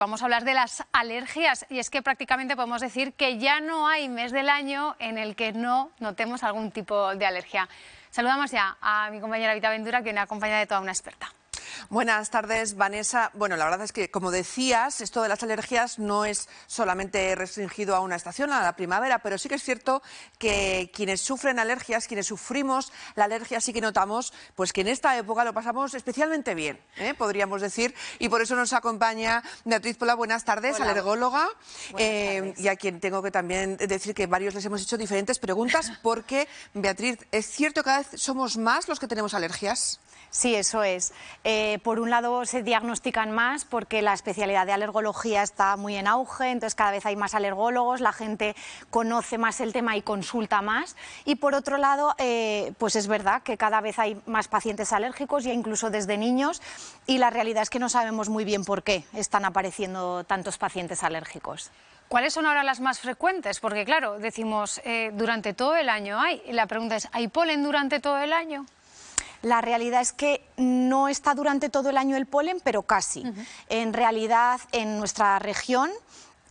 Vamos a hablar de las alergias y es que prácticamente podemos decir que ya no hay mes del año en el que no notemos algún tipo de alergia. Saludamos ya a mi compañera Vita Ventura, que me acompaña de toda una experta. Buenas tardes, Vanessa. Bueno, la verdad es que, como decías, esto de las alergias no es solamente restringido a una estación, a la primavera, pero sí que es cierto que quienes sufren alergias, quienes sufrimos la alergia, sí que notamos pues que en esta época lo pasamos especialmente bien, podríamos decir, y por eso nos acompaña Beatriz Pola. Buenas tardes, Hola. alergóloga, Buenas tardes. y a quien tengo que también decir que varios les hemos hecho diferentes preguntas, porque, Beatriz, ¿es cierto que cada vez somos más los que tenemos alergias? Sí, eso es. Por un lado se diagnostican más porque la especialidad de alergología está muy en auge, entonces cada vez hay más alergólogos, la gente conoce más el tema y consulta más. Y por otro lado, pues es verdad que cada vez hay más pacientes alérgicos, ya incluso desde niños, y la realidad es que no sabemos muy bien por qué están apareciendo tantos pacientes alérgicos. ¿Cuáles son ahora las más frecuentes? Porque claro, decimos durante todo el año hay. Y la pregunta es, ¿hay polen durante todo el año? La realidad es que no está durante todo el año el polen, pero casi. En realidad, en nuestra región,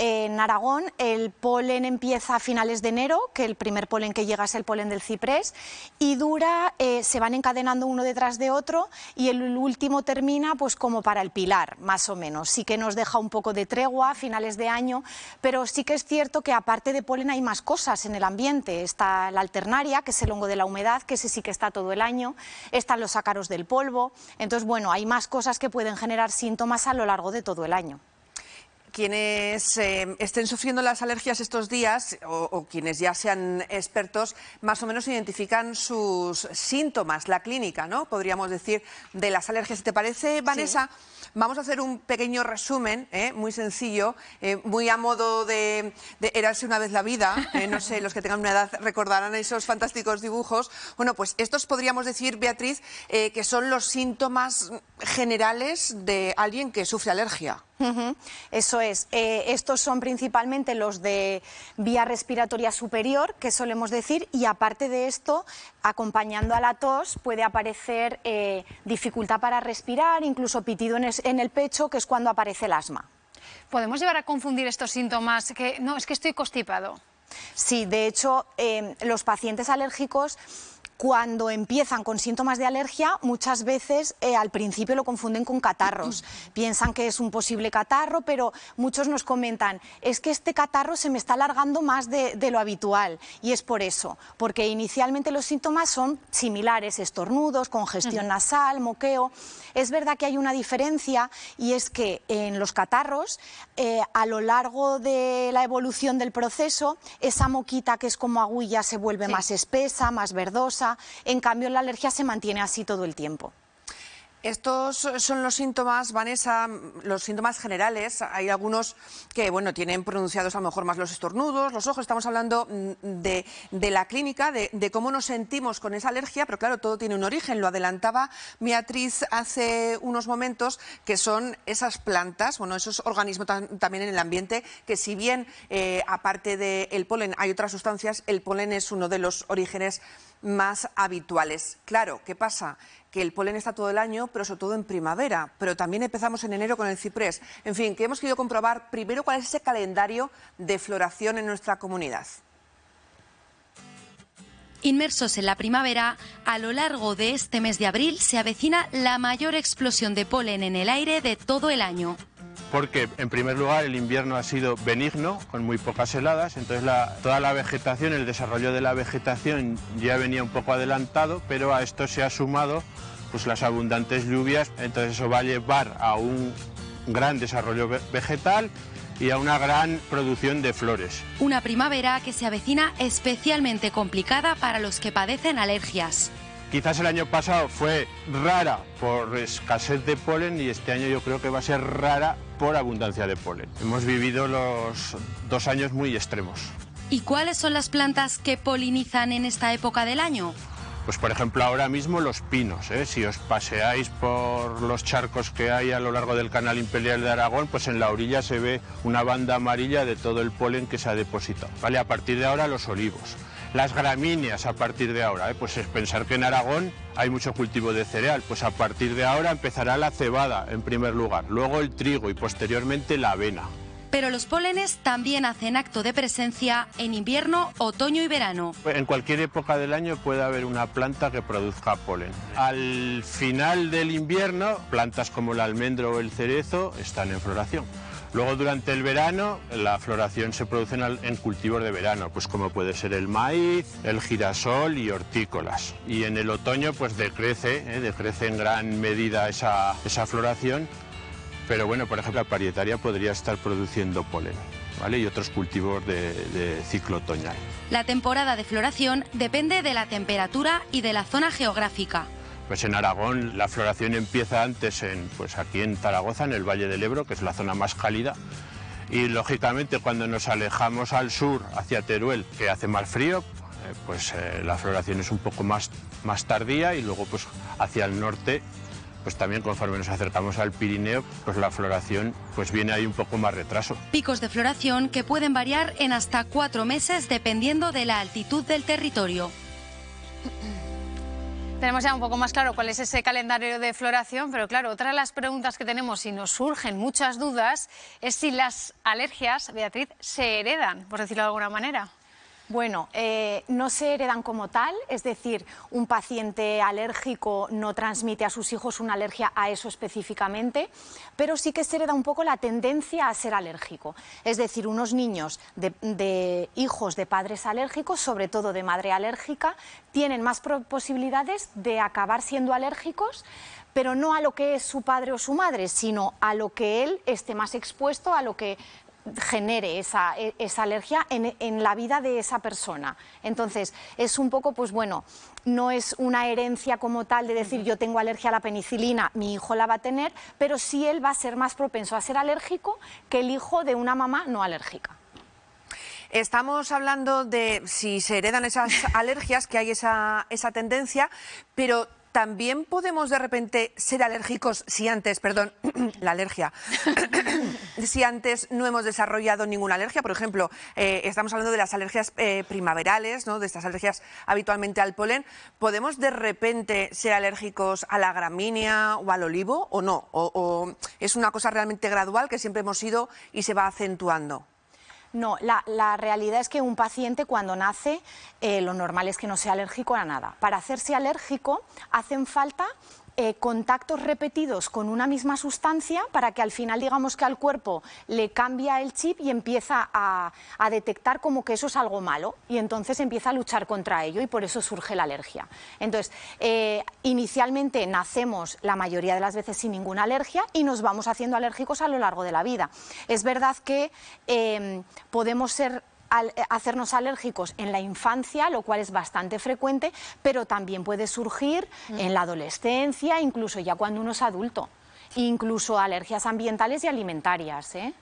en Aragón, el polen empieza a finales de enero, que el primer polen que llega es el polen del ciprés, y dura, se van encadenando uno detrás de otro, y el último termina pues como para el Pilar, más o menos. Sí que nos deja un poco de tregua a finales de año, pero sí que es cierto que aparte de polen hay más cosas en el ambiente. Está la alternaria, que es el hongo de la humedad, que ese sí que está todo el año, están los ácaros del polvo. Entonces, bueno, hay más cosas que pueden generar síntomas a lo largo de todo el año. Quienes estén sufriendo las alergias estos días o quienes ya sean expertos, más o menos identifican sus síntomas, la clínica, ¿no? Podríamos decir, de las alergias. ¿Te parece, Vanessa? Sí. Vamos a hacer un pequeño resumen, muy sencillo, muy a modo de Érase una vez la vida. No sé, los que tengan una edad recordarán esos fantásticos dibujos. Bueno, pues estos podríamos decir, Beatriz, que son los síntomas generales de alguien que sufre alergia. Eso es. Estos son principalmente los de vía respiratoria superior, que solemos decir, y aparte de esto, acompañando a la tos, puede aparecer dificultad para respirar, incluso pitido en el pecho, que es cuando aparece el asma. ¿Podemos llevar a confundir estos síntomas? Que no, es que estoy constipado. Sí, de hecho, los pacientes alérgicos, cuando empiezan con síntomas de alergia, muchas veces al principio lo confunden con catarros. Piensan que es un posible catarro, pero muchos nos comentan, es que este catarro se me está alargando más de lo habitual. Y es por eso, porque inicialmente los síntomas son similares, estornudos, congestión nasal, moqueo. Es verdad que hay una diferencia, y es que en los catarros, a lo largo de la evolución del proceso, esa moquita que es como agulla se vuelve más espesa, más verdosa. En cambio, la alergia se mantiene así todo el tiempo. Estos son los síntomas, Vanessa, los síntomas generales. Hay algunos que, bueno, tienen pronunciados a lo mejor más los estornudos, los ojos. Estamos hablando de la clínica, de cómo nos sentimos con esa alergia, pero claro, todo tiene un origen. Lo adelantaba Beatriz hace unos momentos, que son esas plantas, bueno, esos organismos también en el ambiente, que si bien, aparte del polen, hay otras sustancias, el polen es uno de los orígenes más habituales. Claro, ¿qué pasa? Que el polen está todo el año, pero sobre todo en primavera, pero también empezamos en enero con el ciprés. En fin, que hemos querido comprobar primero cuál es ese calendario de floración en nuestra comunidad. Inmersos en la primavera, a lo largo de este mes de abril se avecina la mayor explosión de polen en el aire de todo el año. Porque, en primer lugar, el invierno ha sido benigno, con muy pocas heladas, entonces toda la vegetación, el desarrollo de la vegetación ya venía un poco adelantado, pero a esto se ha sumado pues, las abundantes lluvias, entonces eso va a llevar a un gran desarrollo vegetal y a una gran producción de flores. Una primavera que se avecina especialmente complicada para los que padecen alergias. Quizás el año pasado fue rara por escasez de polen y este año yo creo que va a ser rara por abundancia de polen. Hemos vivido los 2 años muy extremos. ¿Y cuáles son las plantas que polinizan en esta época del año? Pues por ejemplo ahora mismo los pinos, si os paseáis por los charcos que hay a lo largo del Canal Imperial de Aragón, pues en la orilla se ve una banda amarilla de todo el polen que se ha depositado. ¿Vale? A partir de ahora los olivos. Las gramíneas a partir de ahora, pues es pensar que en Aragón hay mucho cultivo de cereal, pues a partir de ahora empezará la cebada en primer lugar, luego el trigo y posteriormente la avena. Pero los pólenes también hacen acto de presencia en invierno, otoño y verano. En cualquier época del año puede haber una planta que produzca polen. Al final del invierno, plantas como el almendro o el cerezo están en floración. Luego durante el verano, la floración se produce en cultivos de verano, pues como puede ser el maíz, el girasol y hortícolas. Y en el otoño pues decrece en gran medida esa floración. Pero bueno, por ejemplo, la parietaria podría estar produciendo polen, ¿vale? Y otros cultivos de ciclo otoñal. La temporada de floración depende de la temperatura y de la zona geográfica. Pues en Aragón la floración empieza antes pues aquí en Zaragoza, en el Valle del Ebro, que es la zona más cálida. Y lógicamente cuando nos alejamos al sur, hacia Teruel, que hace más frío, pues la floración es un poco más tardía, y luego pues hacia el norte, pues también conforme nos acercamos al Pirineo, pues la floración pues viene ahí un poco más retraso. Picos de floración que pueden variar en hasta 4 meses dependiendo de la altitud del territorio. Tenemos ya un poco más claro cuál es ese calendario de floración, pero claro, otra de las preguntas que tenemos y nos surgen muchas dudas es si las alergias, Beatriz, se heredan, por decirlo de alguna manera. Bueno, no se heredan como tal, es decir, un paciente alérgico no transmite a sus hijos una alergia a eso específicamente, pero sí que se hereda un poco la tendencia a ser alérgico. Es decir, unos niños de hijos de padres alérgicos, sobre todo de madre alérgica, tienen más posibilidades de acabar siendo alérgicos, pero no a lo que es su padre o su madre, sino a lo que él esté más expuesto, a lo que genere esa alergia en la vida de esa persona. Entonces, es un poco, pues bueno, no es una herencia como tal de decir yo tengo alergia a la penicilina, mi hijo la va a tener, pero sí él va a ser más propenso a ser alérgico que el hijo de una mamá no alérgica. Estamos hablando de si se heredan esas alergias, que hay esa tendencia, pero también podemos de repente ser alérgicos si antes, perdón, la alergia, si antes no hemos desarrollado ninguna alergia. Por ejemplo, estamos hablando de las alergias primaverales, ¿no? De estas alergias habitualmente al polen. ¿Podemos de repente ser alérgicos a la gramínea o al olivo o no? ¿O es una cosa realmente gradual que siempre hemos sido y se va acentuando? No, la realidad es que un paciente cuando nace lo normal es que no sea alérgico a nada. Para hacerse alérgico hacen falta contactos repetidos con una misma sustancia para que al final digamos que al cuerpo le cambia el chip y empieza a detectar como que eso es algo malo y entonces empieza a luchar contra ello y por eso surge la alergia. Entonces, inicialmente nacemos la mayoría de las veces sin ninguna alergia y nos vamos haciendo alérgicos a lo largo de la vida. Es verdad que podemos hacernos alérgicos en la infancia, lo cual es bastante frecuente, pero también puede surgir en la adolescencia, incluso ya cuando uno es adulto, incluso alergias ambientales y alimentarias, ¿eh?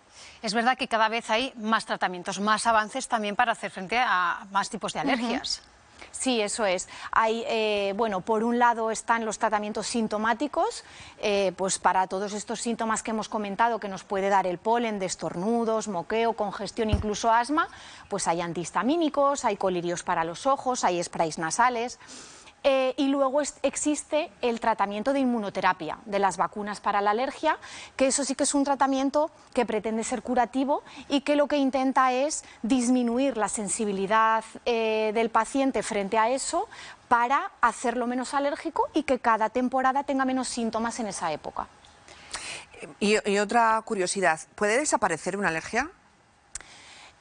Es verdad que cada vez hay más tratamientos, más avances también para hacer frente a más tipos de alergias. Sí, eso es. Hay, bueno, por un lado están los tratamientos sintomáticos, pues para todos estos síntomas que hemos comentado que nos puede dar el polen, de estornudos, moqueo, congestión, incluso asma, pues hay antihistamínicos, hay colirios para los ojos, hay sprays nasales. Y luego existe el tratamiento de inmunoterapia, de las vacunas para la alergia, que eso sí que es un tratamiento que pretende ser curativo y que lo que intenta es disminuir la sensibilidad del paciente frente a eso para hacerlo menos alérgico y que cada temporada tenga menos síntomas en esa época. Y otra curiosidad, ¿puede desaparecer una alergia?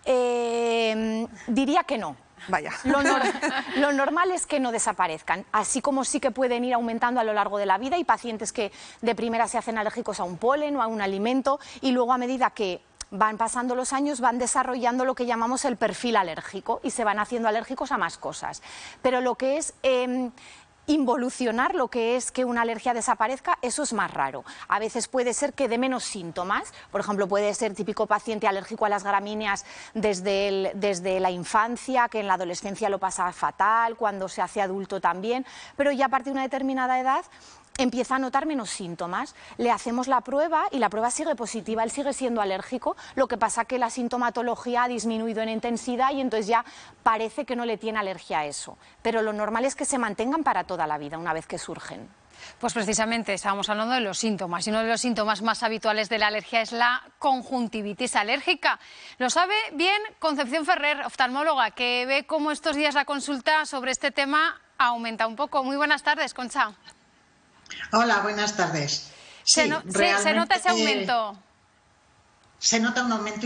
Diría que no. Vaya. Lo normal es que no desaparezcan, así como sí que pueden ir aumentando a lo largo de la vida. Hay pacientes que de primera se hacen alérgicos a un polen o a un alimento y luego a medida que van pasando los años van desarrollando lo que llamamos el perfil alérgico y se van haciendo alérgicos a más cosas. Pero lo que es involucionar, lo que es que una alergia desaparezca, eso es más raro. A veces puede ser que dé menos síntomas, por ejemplo, puede ser típico paciente alérgico a las gramíneas desde la infancia, que en la adolescencia lo pasa fatal, cuando se hace adulto también, pero ya a partir de una determinada edad empieza a notar menos síntomas. Le hacemos la prueba y la prueba sigue positiva, él sigue siendo alérgico, lo que pasa que la sintomatología ha disminuido en intensidad y entonces ya parece que no le tiene alergia a eso. Pero lo normal es que se mantengan para toda la vida una vez que surgen. Pues precisamente estábamos hablando de los síntomas y uno de los síntomas más habituales de la alergia es la conjuntivitis alérgica. Lo sabe bien Concepción Ferrer, oftalmóloga, que ve cómo estos días la consulta sobre este tema aumenta un poco. Muy buenas tardes, Concha. Hola, buenas tardes. Se nota ese aumento. Se nota un aumento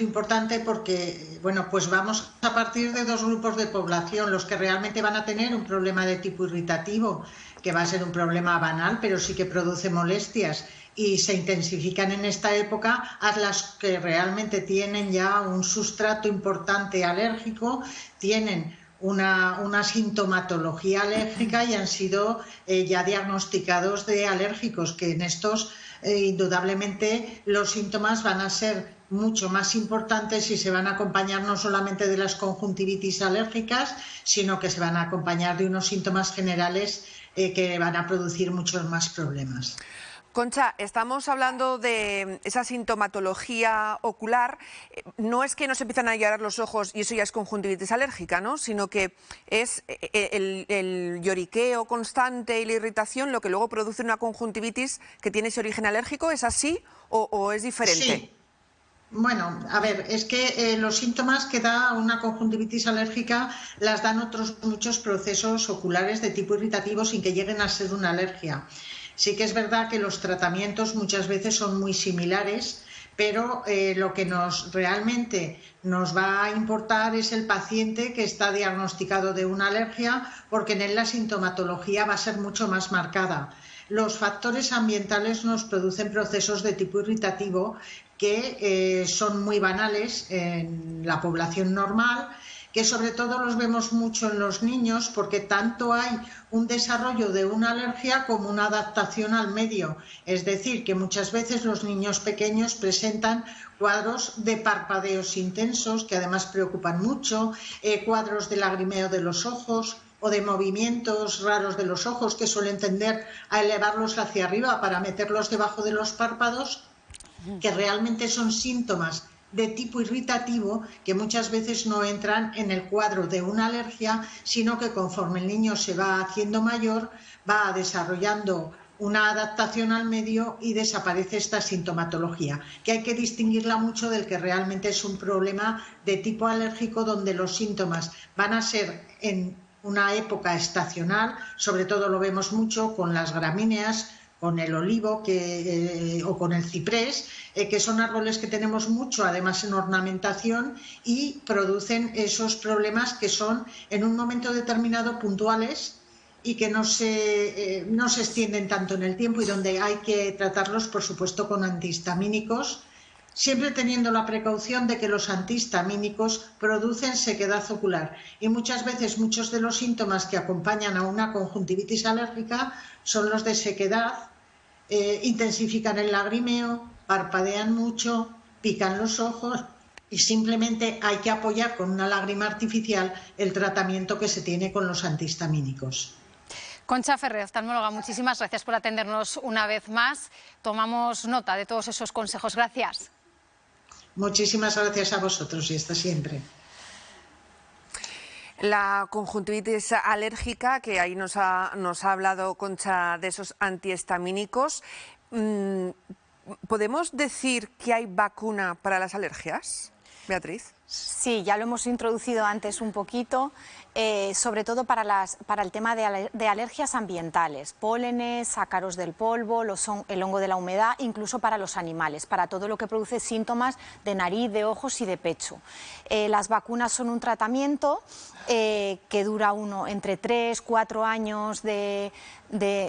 importante porque, bueno, pues vamos a partir de dos grupos de población, los que realmente van a tener un problema de tipo irritativo, que va a ser un problema banal, pero sí que produce molestias y se intensifican en esta época, a las que realmente tienen ya un sustrato importante alérgico, tienen una sintomatología alérgica y han sido ya diagnosticados de alérgicos, que en estos indudablemente los síntomas van a ser mucho más importantes y se van a acompañar no solamente de las conjuntivitis alérgicas, sino que se van a acompañar de unos síntomas generales que van a producir muchos más problemas. Concha, estamos hablando de esa sintomatología ocular. No es que nos empiezan a llorar los ojos y eso ya es conjuntivitis alérgica, ¿no? Sino que es el lloriqueo constante y la irritación lo que luego produce una conjuntivitis que tiene ese origen alérgico. ¿Es así o es diferente? Sí. Bueno, a ver, es que los síntomas que da una conjuntivitis alérgica las dan otros muchos procesos oculares de tipo irritativo sin que lleguen a ser una alergia. Sí que es verdad que los tratamientos muchas veces son muy similares, pero lo que realmente nos va a importar es el paciente que está diagnosticado de una alergia, porque en él la sintomatología va a ser mucho más marcada. Los factores ambientales nos producen procesos de tipo irritativo que son muy banales en la población normal, que sobre todo los vemos mucho en los niños, porque tanto hay un desarrollo de una alergia como una adaptación al medio. Es decir, que muchas veces los niños pequeños presentan cuadros de parpadeos intensos, que además preocupan mucho, cuadros de lagrimeo de los ojos o de movimientos raros de los ojos, que suelen tender a elevarlos hacia arriba para meterlos debajo de los párpados, que realmente son síntomas de tipo irritativo que muchas veces no entran en el cuadro de una alergia, sino que conforme el niño se va haciendo mayor, va desarrollando una adaptación al medio y desaparece esta sintomatología, que hay que distinguirla mucho del que realmente es un problema de tipo alérgico, donde los síntomas van a ser en una época estacional, sobre todo lo vemos mucho con las gramíneas, con el olivo o con el ciprés, que son árboles que tenemos mucho además en ornamentación y producen esos problemas que son en un momento determinado puntuales y que no se extienden tanto en el tiempo, y donde hay que tratarlos, por supuesto, con antihistamínicos, siempre teniendo la precaución de que los antihistamínicos producen sequedad ocular, y muchas veces muchos de los síntomas que acompañan a una conjuntivitis alérgica son los de sequedad, intensifican el lagrimeo, parpadean mucho, pican los ojos, y simplemente hay que apoyar con una lágrima artificial el tratamiento que se tiene con los antihistamínicos. Concha Ferrer, oftalmóloga, muchísimas gracias por atendernos una vez más. Tomamos nota de todos esos consejos. Gracias. Muchísimas gracias a vosotros y hasta siempre. La conjuntivitis alérgica, que ahí nos ha hablado Concha de esos antihistamínicos. ¿Podemos decir que hay vacuna para las alergias, Beatriz? Sí, ya lo hemos introducido antes un poquito, sobre todo para el tema de alergias ambientales, pólenes, ácaros del polvo, el hongo de la humedad, incluso para los animales, para todo lo que produce síntomas de nariz, de ojos y de pecho. Las vacunas son un tratamiento que dura entre 3 y 4 años,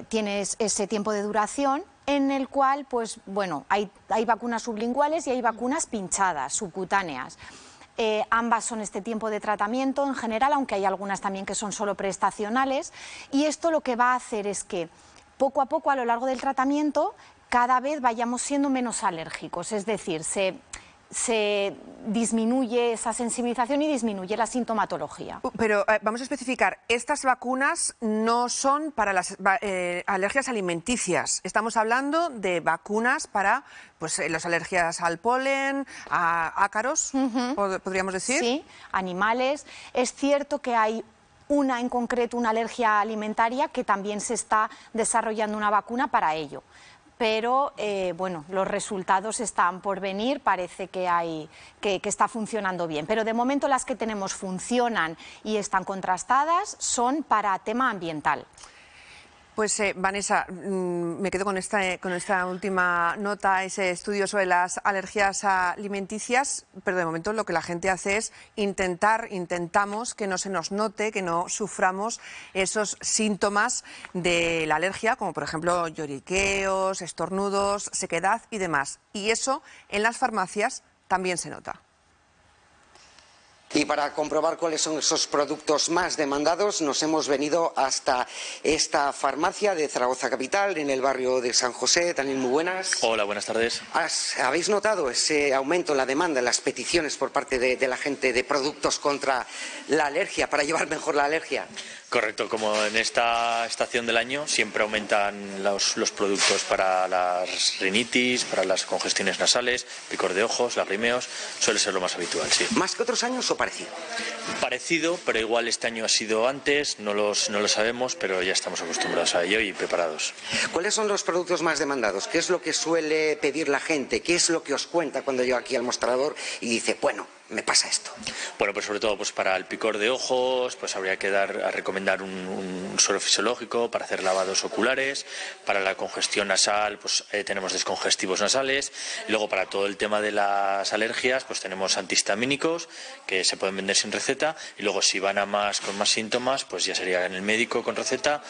tienes ese tiempo de duración, en el cual, pues bueno, hay vacunas sublinguales y hay vacunas pinchadas, subcutáneas. Ambas son este tiempo de tratamiento en general, aunque hay algunas también que son solo preestacionales, y esto lo que va a hacer es que poco a poco a lo largo del tratamiento cada vez vayamos siendo menos alérgicos, es decir, se disminuye esa sensibilización y disminuye la sintomatología. Pero vamos a especificar, estas vacunas no son para las alergias alimenticias. Estamos hablando de vacunas para pues, las alergias al polen, a ácaros, podríamos decir. Sí, animales. Es cierto que hay una en concreto, una alergia alimentaria, que también se está desarrollando una vacuna para ello. Pero bueno, los resultados están por venir, parece que está funcionando bien. Pero de momento las que tenemos funcionan y están contrastadas son para tema ambiental. Pues Vanessa, me quedo con esta última nota, ese estudio sobre las alergias alimenticias, pero de momento lo que la gente hace es intentamos que no se nos note, que no suframos esos síntomas de la alergia, como por ejemplo lloriqueos, estornudos, sequedad y demás. Y eso en las farmacias también se nota. Y para comprobar cuáles son esos productos más demandados, nos hemos venido hasta esta farmacia de Zaragoza Capital, en el barrio de San José. Daniel, muy buenas. Hola, buenas tardes. ¿Habéis notado ese aumento en la demanda, en las peticiones por parte de la gente de productos contra la alergia, para llevar mejor la alergia? Correcto, como en esta estación del año siempre aumentan los productos para las rinitis, para las congestiones nasales, picor de ojos, lagrimeos, suele ser lo más habitual, sí. ¿Más que otros años o parecido? Parecido, pero igual este año ha sido antes, no lo sabemos, pero ya estamos acostumbrados a ello y preparados. ¿Cuáles son los productos más demandados? ¿Qué es lo que suele pedir la gente? ¿Qué es lo que os cuenta cuando llega aquí al mostrador y dice, bueno, me pasa esto? Bueno, pues sobre todo pues para el picor de ojos, pues habría que recomendar un suero fisiológico para hacer lavados oculares. Para la congestión nasal, pues tenemos descongestivos nasales. Y luego para todo el tema de las alergias, pues tenemos antihistamínicos que se pueden vender sin receta. Y luego si van con más síntomas, pues ya sería en el médico con receta,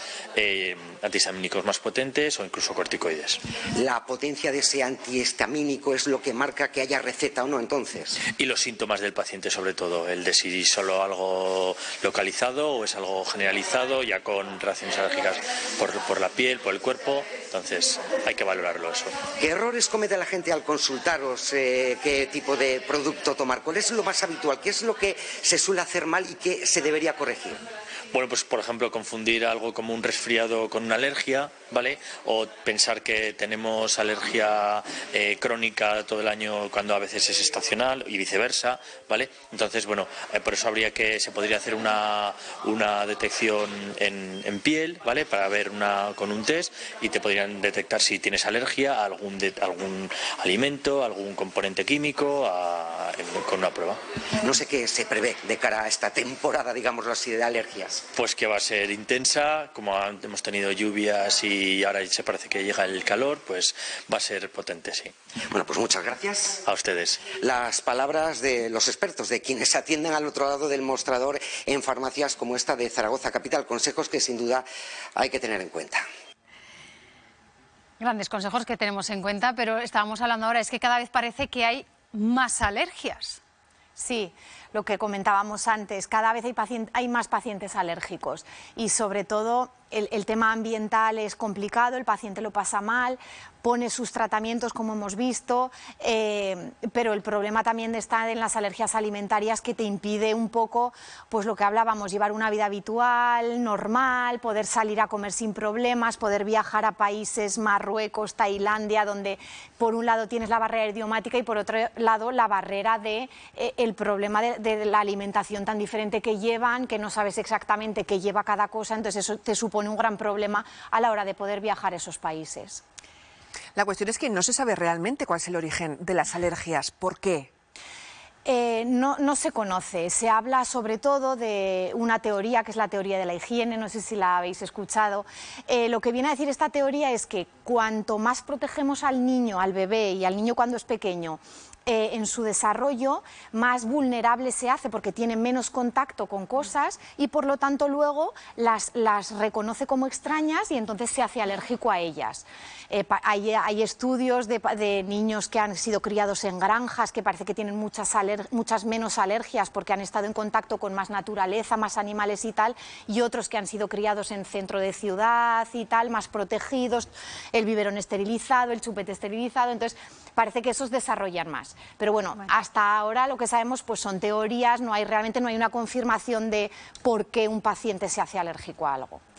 antihistamínicos más potentes o incluso corticoides. La potencia de ese antihistamínico es lo que marca que haya receta o no, entonces. Y los síntomas del paciente, sobre todo, el de si solo algo localizado o es algo generalizado, ya con reacciones alérgicas por la piel, por el cuerpo. Entonces hay que valorarlo eso. ¿Qué errores comete la gente al consultaros qué tipo de producto tomar? ¿Cuál es lo más habitual? ¿Qué es lo que se suele hacer mal y qué se debería corregir? Bueno, pues por ejemplo confundir algo como un resfriado con una alergia, ¿vale? O pensar que tenemos alergia crónica todo el año cuando a veces es estacional y viceversa, ¿vale? Entonces, bueno, por eso se podría hacer una detección en piel, ¿vale? Para ver con un test y te podrían detectar si tienes alergia a algún alimento, algún componente químico con una prueba. No sé qué se prevé de cara a esta temporada, digámoslo así, de alergias. Pues que va a ser intensa, como hemos tenido lluvias y ahora se parece que llega el calor, pues va a ser potente, sí. Bueno, pues muchas gracias. A ustedes. Las palabras de los expertos, de quienes atienden al otro lado del mostrador en farmacias como esta de Zaragoza Capital, consejos que sin duda hay que tener en cuenta. Grandes consejos que tenemos en cuenta, pero estábamos hablando ahora, es que cada vez parece que hay más alergias. Sí, lo que comentábamos antes, cada vez hay más pacientes alérgicos y sobre todo el tema ambiental es complicado, el paciente lo pasa mal, pone sus tratamientos como hemos visto, pero el problema también está en las alergias alimentarias, que te impide un poco, pues lo que hablábamos, llevar una vida habitual, normal, poder salir a comer sin problemas, poder viajar a países, Marruecos, Tailandia, donde por un lado tienes la barrera idiomática y por otro lado la barrera el problema de la alimentación tan diferente que llevan, que no sabes exactamente qué lleva cada cosa, entonces eso te supone un gran problema a la hora de poder viajar a esos países. La cuestión es que no se sabe realmente cuál es el origen de las alergias. ¿Por qué? No se conoce. Se habla sobre todo de una teoría, que es la teoría de la higiene, no sé si la habéis escuchado. Lo que viene a decir esta teoría es que cuanto más protegemos al niño, al bebé y al niño cuando es pequeño, en su desarrollo, más vulnerable se hace porque tiene menos contacto con cosas y por lo tanto luego las reconoce como extrañas y entonces se hace alérgico a ellas. Hay estudios de niños que han sido criados en granjas que parece que tienen muchas alergias muchas menos alergias porque han estado en contacto con más naturaleza, más animales y tal, y otros que han sido criados en centro de ciudad y tal, más protegidos, el biberón esterilizado, el chupete esterilizado, entonces parece que esos desarrollan más. Pero bueno, hasta ahora lo que sabemos pues son teorías, realmente no hay una confirmación de por qué un paciente se hace alérgico a algo.